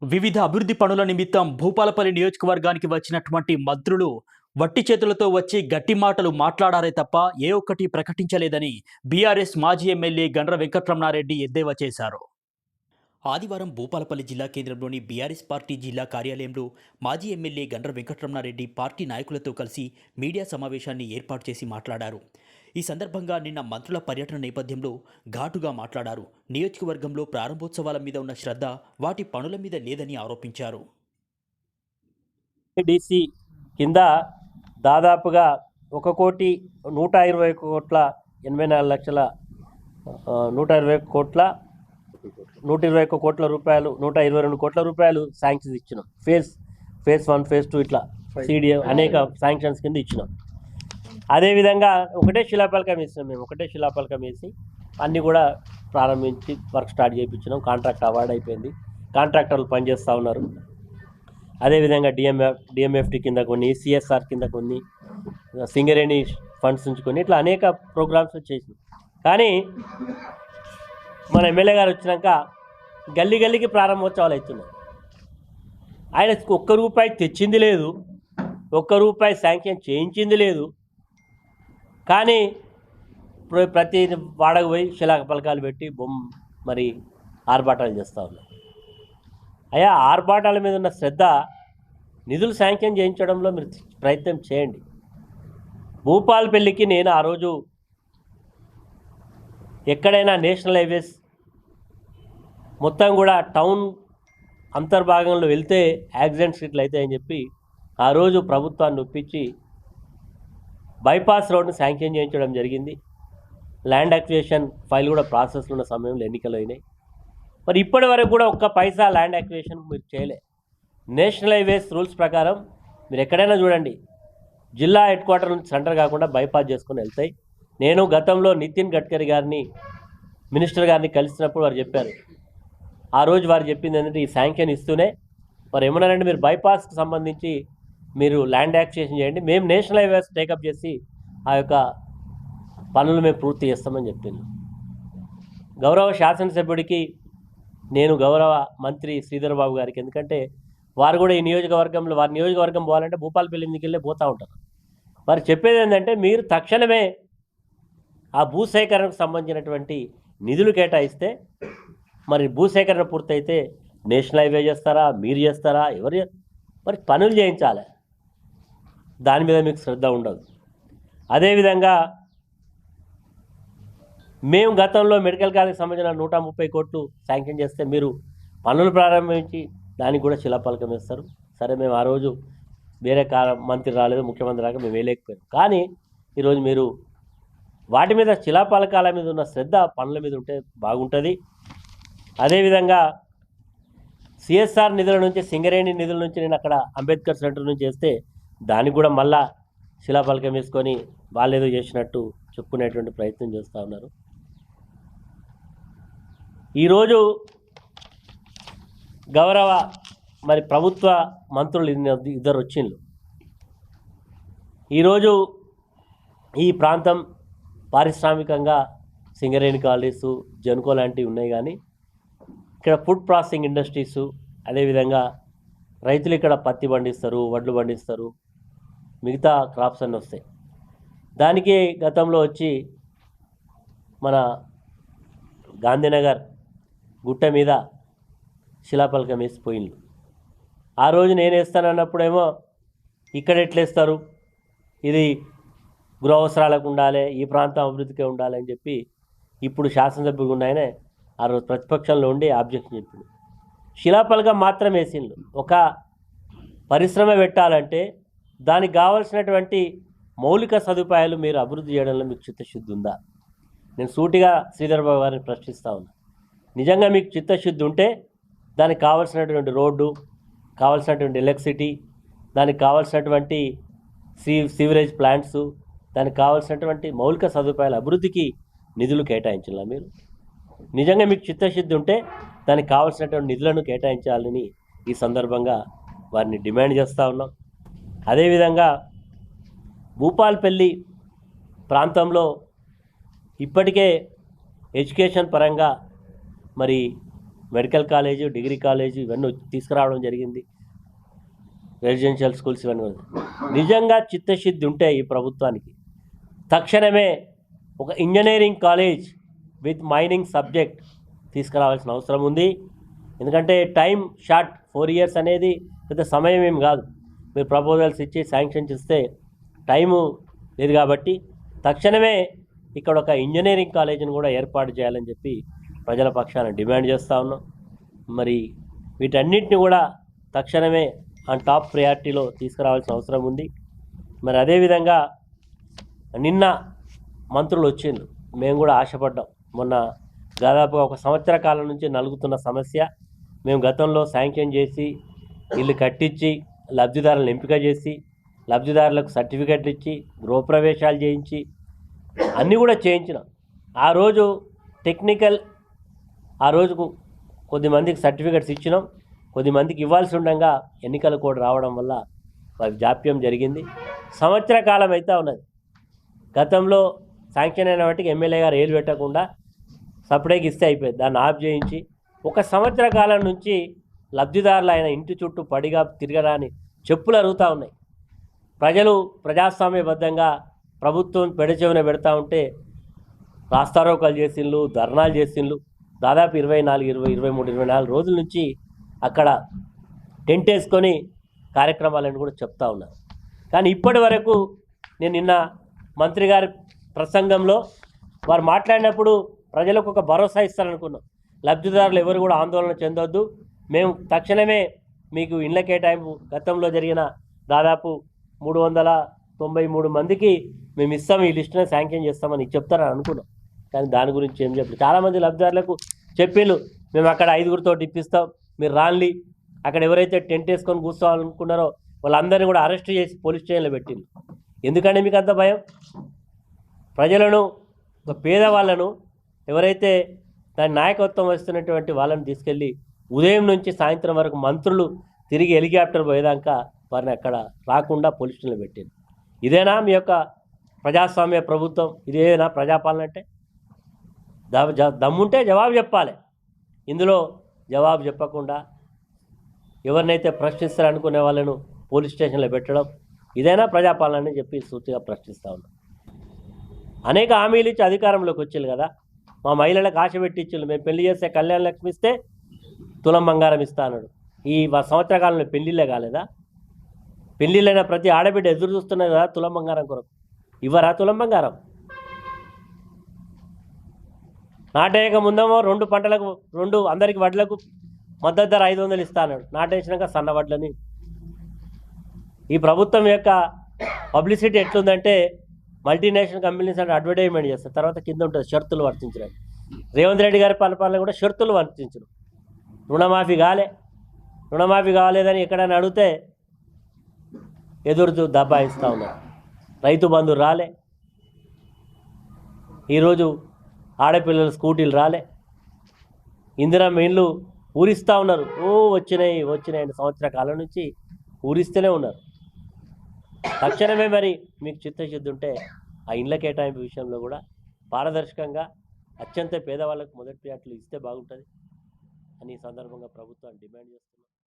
వివిధ అభివృద్ధి పనుల నిమిత్తం భూపాలపల్లి నియోజకవర్గానికి వచ్చినటువంటి మంత్రులు వట్టి చేతులతో వచ్చి గట్టి మాటలు మాట్లాడారే తప్ప ఏ ఒక్కటి ప్రకటించలేదని బీఆర్ఎస్ మాజీ ఎమ్మెల్యే గండ్ర వెంకట్రమణారెడ్డి ఎద్దేవా చేశారు. ఆదివారం భూపాలపల్లి జిల్లా కేంద్రంలోని బీఆర్ఎస్ పార్టీ జిల్లా కార్యాలయంలో మాజీ ఎమ్మెల్యే గండ్ర వెంకట్రమణారెడ్డి పార్టీ నాయకులతో కలిసి మీడియా సమావేశాన్ని ఏర్పాటు చేసి మాట్లాడారు. ఈ సందర్భంగా నిన్న మంత్రుల పర్యటన నేపథ్యంలో ఘాటుగా మాట్లాడారు. నియోజకవర్గంలో ప్రారంభోత్సవాల మీద ఉన్న శ్రద్ధ వాటి పనుల మీద లేదని ఆరోపించారు. డిసి కింద దాదాపుగా 1,121,84,84,121 కోట్ల 121 కోట్ల రూపాయలు 122 కోట్ల రూపాయలు శాంక్షన్స్ ఇచ్చినాం. ఫేజ్ 1 ఫేజ్ 2 ఇట్లా సిడిఎం అనేక శాంక్షన్స్ కింద ఇచ్చినాం. అదేవిధంగా ఒకటే శిలాఫలకం వేసినాం. మేము ఒకటే శిలాఫలకం వేసి అన్నీ కూడా ప్రారంభించి వర్క్ స్టార్ట్ చేయించినాం. కాంట్రాక్ట్ అవార్డ్ అయిపోయింది. కాంట్రాక్టర్లు పనిచేస్తూ ఉన్నారు. అదేవిధంగా డిఎంఎఫ్టి కింద కొన్ని, సిఎస్ఆర్ కింద కొన్ని, సింగరేణి ఫండ్స్ నుంచి కొన్ని, ఇట్లా అనేక ప్రోగ్రామ్స్ వచ్చేసినాయి. కానీ మన ఎమ్మెల్యే గారు వచ్చినాక గల్లీ గల్లీకి ప్రారంభోత్సవాలు అవుతున్నాయి. ఆయన ఒక్క రూపాయి తెచ్చింది లేదు, ఒక్క రూపాయి శాంక్షన్ చేయించింది లేదు. కానీ ప్రతి వాడకు పోయి శిలాక పలకాలు పెట్టి మరి ఆర్భాటాలు చేస్తూ ఉన్నారు. అయ్యా, ఆర్భాటాల మీద ఉన్న శ్రద్ధ నిధులు శాంక్షన్ చేయించడంలో మీరు ప్రయత్నం చేయండి. భూపాలపల్లికి నేను ఆ రోజు ఎక్కడైనా నేషనల్ హైవేస్ మొత్తం కూడా టౌన్ అంతర్భాగంలో వెళ్తే యాక్సిడెంట్స్ ఇట్లా అవుతాయని చెప్పి ఆ రోజు ప్రభుత్వాన్ని ఒప్పించి బైపాస్ రోడ్ను శాంక్షన్ చేయించడం జరిగింది. ల్యాండ్ అక్విజిషన్ ఫైల్ కూడా ప్రాసెస్లో ఉన్న సమయంలో ఎన్నికలు అయినాయి. మరి ఇప్పటి వరకు కూడా ఒక్క పైసా ల్యాండ్ అక్విజిషన్ మీరు చేయలే. నేషనల్ హైవేస్ రూల్స్ ప్రకారం మీరు ఎక్కడైనా చూడండి, జిల్లా హెడ్ క్వార్టర్ నుంచి సెంటర్ కాకుండా బైపాస్ చేసుకొని వెళ్తాయి. నేను గతంలో నితిన్ గడ్కరీ గారిని, మినిస్టర్ గారిని కలిసినప్పుడు వారు చెప్పారు. ఆ రోజు వారు చెప్పింది ఏంటంటే, ఈ శాంక్షన్ ఇస్తూనే మరి ఏమన్నారంటే, మీరు బైపాస్కి సంబంధించి మీరు ల్యాండ్ యాక్విజిషన్ చేయండి, మేము నేషనల్ హైవేస్ టేకప్ చేసి ఆ యొక్క పనులు మేము పూర్తి చేస్తామని చెప్పింది. గౌరవ శాసనసభ్యుడికి నేను గౌరవ మంత్రి శ్రీధర్ బాబు గారికి, ఎందుకంటే వారు కూడా ఈ నియోజకవర్గంలో, వారి నియోజకవర్గం పోవాలంటే భూపాలపల్లి మీదకి వెళ్ళి పోతూ ఉంటారు. వారు చెప్పేది ఏంటంటే, మీరు తక్షణమే ఆ భూసేకరణకు సంబంధించినటువంటి నిధులు కేటాయిస్తే, మరి భూసేకరణ పూర్తయితే నేషనల్ హైవే చేస్తారా, మీరు చేస్తారా, ఎవరు మరి పనులు చేయించాలి. దాని మీద మీకు శ్రద్ధ ఉండదు. అదేవిధంగా మేము గతంలో మెడికల్ కాలేజీకి సంబంధించిన 130 కోట్లు శాంక్షన్ చేస్తే మీరు పనులు ప్రారంభించి దానికి కూడా శిలాఫలకం వేస్తారు. సరే, మేము ఆ రోజు వేరే మంత్రి రాలేదు, ముఖ్యమంత్రి రాక మేము వేయలేకపోయాం. కానీ ఈరోజు మీరు వాటి మీద శిలాఫలకాల మీద ఉన్న శ్రద్ధ పనుల మీద ఉంటే బాగుంటుంది. అదేవిధంగా సిఎస్ఆర్ నిధుల నుంచి, సింగరేణి నిధుల నుంచి నేను అక్కడ అంబేద్కర్ సెంటర్ నుంచి చేస్తే దానికి కూడా మళ్ళా శిలాఫలకం వేసుకొని వాళ్ళు ఏదో చేసినట్టు చెప్పుకునేటువంటి ప్రయత్నం చేస్తూ ఉన్నారు. ఈరోజు గౌరవ మరి ప్రభుత్వ మంత్రులు ఇద్దరు వచ్చిండ్రు. ఈరోజు ఈ ప్రాంతం పారిశ్రామికంగా సింగరేణి కాలనీసు, జెన్కో లాంటివి ఉన్నాయి. కానీ ఇక్కడ ఫుడ్ ప్రాసెసింగ్ ఇండస్ట్రీసు, అదేవిధంగా రైతులు ఇక్కడ పత్తి పండిస్తారు, వడ్లు పండిస్తారు, మిగతా క్రాప్స్ అన్నీ వస్తాయి. దానికి గతంలో వచ్చి మన గాంధీనగర్ గుట్ట మీద శిలాఫలకం వేసిపోయిండ్రు. ఆ రోజు నేను వేస్తానన్నప్పుడేమో ఇక్కడ ఎట్లేస్తారు, ఇది గృహ అవసరాలకు ఉండాలి, ఈ ప్రాంతం అభివృద్ధికే ఉండాలి అని చెప్పి ఇప్పుడు శాసనసభ్యులు ఉన్నాయనే ఆ రోజు ప్రతిపక్షంలో ఉండి ఆబ్జెక్షన్ చెప్పింది. శిలాఫలకం మాత్రం వేసిండ్రు. ఒక పరిశ్రమ పెట్టాలంటే దానికి కావాల్సినటువంటి మౌలిక సదుపాయాలు మీరు అభివృద్ధి చేయడంలో మీకు చిత్తశుద్ధి ఉందా? నేను సూటిగా శ్రీధర్ బాబు గారిని ప్రశ్నిస్తూ ఉన్నా. నిజంగా మీకు చిత్తశుద్ధి ఉంటే దానికి కావాల్సినటువంటి రోడ్డు, కావాల్సినటువంటి ఎలక్ట్రిసిటీ, దానికి కావాల్సినటువంటి సీవరేజ్ ప్లాంట్స్, దానికి కావాల్సినటువంటి మౌలిక సదుపాయాల అభివృద్ధికి నిధులు కేటాయించాలా? మీరు నిజంగా మీకు చిత్తశుద్ధి ఉంటే దానికి కావాల్సినటువంటి నిధులను కేటాయించాలని ఈ సందర్భంగా వారిని డిమాండ్ చేస్తూ ఉన్నాం. అదేవిధంగా భూపాలపల్లి ప్రాంతంలో ఇప్పటికే ఎడ్యుకేషన్ పరంగా మరి మెడికల్ కాలేజు, డిగ్రీ కాలేజు ఇవన్నీ తీసుకురావడం జరిగింది. రెసిడెన్షియల్ స్కూల్స్ ఇవన్నీ కూడా. నిజంగా చిత్తశుద్ధి ఉంటే ఈ ప్రభుత్వానికి తక్షణమే ఒక engineering college with mining subject తీసుకురావాల్సిన అవసరం ఉంది. ఎందుకంటే టైం షార్ట్, 4 years అనేది పెద్ద సమయం ఏం కాదు. మీరు ప్రపోజల్స్ ఇచ్చి శాంక్షన్ చేస్తే టైము లేదు కాబట్టి తక్షణమే ఇక్కడ ఒక ఇంజనీరింగ్ కాలేజీని కూడా ఏర్పాటు చేయాలని చెప్పి ప్రజల పక్షాన డిమాండ్ చేస్తూ ఉన్నాం. మరి వీటన్నిటిని కూడా తక్షణమే టాప్ ప్రయారిటీలో తీసుకురావాల్సిన అవసరం ఉంది. మరి అదేవిధంగా నిన్న మంత్రులు వచ్చిండ్రు, మేము కూడా ఆశపడ్డాం. మొన్న దాదాపుగా 1 సంవత్సర కాలం నుంచి నలుగుతున్న సమస్య, మేము గతంలో శాంక్షన్ చేసి ఇల్లు కట్టించి లబ్ధిదారులను ఎంపిక చేసి లబ్ధిదారులకు సర్టిఫికెట్లు ఇచ్చి గృహప్రవేశాలు చేయించి అన్నీ కూడా చేయించినాం. ఆ రోజు టెక్నికల్, ఆ రోజుకు కొద్దిమందికి సర్టిఫికెట్స్ ఇచ్చినాం, కొద్దిమందికి ఇవ్వాల్సి ఉండగా ఎన్నికల కోడ్ రావడం వల్ల వారి జాప్యం జరిగింది. సంవత్సర కాలం అయితే ఉన్నది. గతంలో శాంక్షన్ అయిన వాటికి ఎమ్మెల్యే గారు ఏలు పెట్టకుండా సపరేట్గా ఇస్తే అయిపోయింది. దాన్ని ఆఫ్ చేయించి 1 సంవత్సర కాలం నుంచి లబ్ధిదారులు ఆయన ఇంటి చుట్టూ పడిగా తిరగరాని చెప్పులు అరుగుతూ ఉన్నాయి. ప్రజలు ప్రజాస్వామ్యబద్ధంగా ప్రభుత్వం పెడచెవిన పెడతా ఉంటే రాస్తారోకాలు చేసిండ్రు, ధర్నాలు చేసిండ్రు. దాదాపు 23-24 రోజుల నుంచి అక్కడ టెంట్ వేసుకొని కార్యక్రమాలను కూడా చెప్తా ఉన్నారు. కానీ ఇప్పటి వరకు నేను నిన్న మంత్రి గారి ప్రసంగంలో వారు మాట్లాడినప్పుడు ప్రజలకు ఒక భరోసా ఇస్తారనుకున్నాం. లబ్ధిదారులు ఎవరు కూడా ఆందోళన చెందొద్దు, మేము తక్షణమే మీకు ఇళ్ల కేటాయింపు గతంలో జరిగిన దాదాపు 393 మందికి మేము ఇస్తాం, ఈ లిస్టునే శాంక్షన్ చేస్తామని చెప్తారని అనుకున్నాం. కానీ దాని గురించి ఏం చెప్పలేదు. చాలామంది లబ్ధిదారులకు చెప్పిండ్రు, మేము అక్కడ 5గురితో ఇప్పిస్తాం, మీరు రాన్లి. అక్కడ ఎవరైతే టెంట్ వేసుకొని కూర్చోవాలనుకున్నారో వాళ్ళందరినీ కూడా అరెస్ట్ చేసి పోలీస్ స్టేషన్లో పెట్టిండ్రు. ఎందుకంటే మీకు అంత భయం? ప్రజలను, ఒక పేదవాళ్ళను, ఎవరైతే దాని నాయకత్వం వస్తున్నటువంటి వాళ్ళని తీసుకెళ్ళి ఉదయం నుంచి సాయంత్రం వరకు మంత్రులు తిరిగి హెలికాప్టర్ పోయేదాకా వారిని అక్కడ రాకుండా పోలీస్ స్టేషన్లో పెట్టింది. ఇదేనా మీ యొక్క ప్రజాస్వామ్య ప్రభుత్వం? ఇదేనా ప్రజాపాలన అంటే? దమ్ముంటే జవాబు చెప్పాలి. ఇందులో జవాబు చెప్పకుండా ఎవరినైతే ప్రశ్నిస్తారనుకునే వాళ్ళను పోలీస్ స్టేషన్లో పెట్టడం ఇదేనా ప్రజాపాలన అని చెప్పి సూటిగా ప్రశ్నిస్తూ ఉన్నాం. అనేక హామీలు ఇచ్చి అధికారంలోకి వచ్చారు కదా, మా మహిళలకు ఆశ పెట్టించారు. మేము పెళ్లి చేస్తే కళ్యాణ లక్ష్మి ఇస్తే తులం బంగారం ఇస్తా అన్నాడు. ఈ సంవత్సర కాలంలో పెళ్ళిళ్ళే కాలేదా? పెళ్ళిళ్ళైన ప్రతి ఆడబిడ్డ ఎదురు చూస్తున్నది కదా తులం బంగారం కొరకు. ఇవ్వరా తులం బంగారం? నాటేయక ముందేమో 2 పంటలకు అందరికి వడ్లకు మద్దతు ధర 500 ఇస్తా అన్నాడు. నాటేసినాక సన్న వడ్లని. ఈ ప్రభుత్వం యొక్క పబ్లిసిటీ ఎట్లుందంటే మల్టీనేషనల్ కంపెనీస్ అంటే అడ్వర్టైజ్మెంట్ చేస్తారు, తర్వాత కింద ఉంటుంది షరతులు వర్తించడానికి. రేవంత్ రెడ్డి గారి పరిపాలన కూడా షరతులు వర్తించరు. రుణమాఫీ కాలేదని ఎక్కడైనా అడిగితే ఎదురు దబాయిస్తూ ఉన్నారు. రైతు బంధు రాలే, ఈరోజు ఆడపిల్లల స్కూటీలు రాలే, ఇందిరమ్మ ఇండ్లు ఊరిస్తూ ఉన్నారు. వచ్చినాయి 2 సంవత్సరాల కాలం నుంచి ఊరిస్తూనే ఉన్నారు. తక్షణమే మరి మీకు చిత్తశుద్ధి ఉంటే ఆ ఇండ్ల కేటాయింపు విషయంలో కూడా పారదర్శకంగా అత్యంత పేదవాళ్ళకు మొదటి ప్రియారిటీలు ఇస్తే బాగుంటుంది అని ఈ సందర్భంగా ప్రభుత్వాన్ని డిమాండ్ చేస్తున్నాం.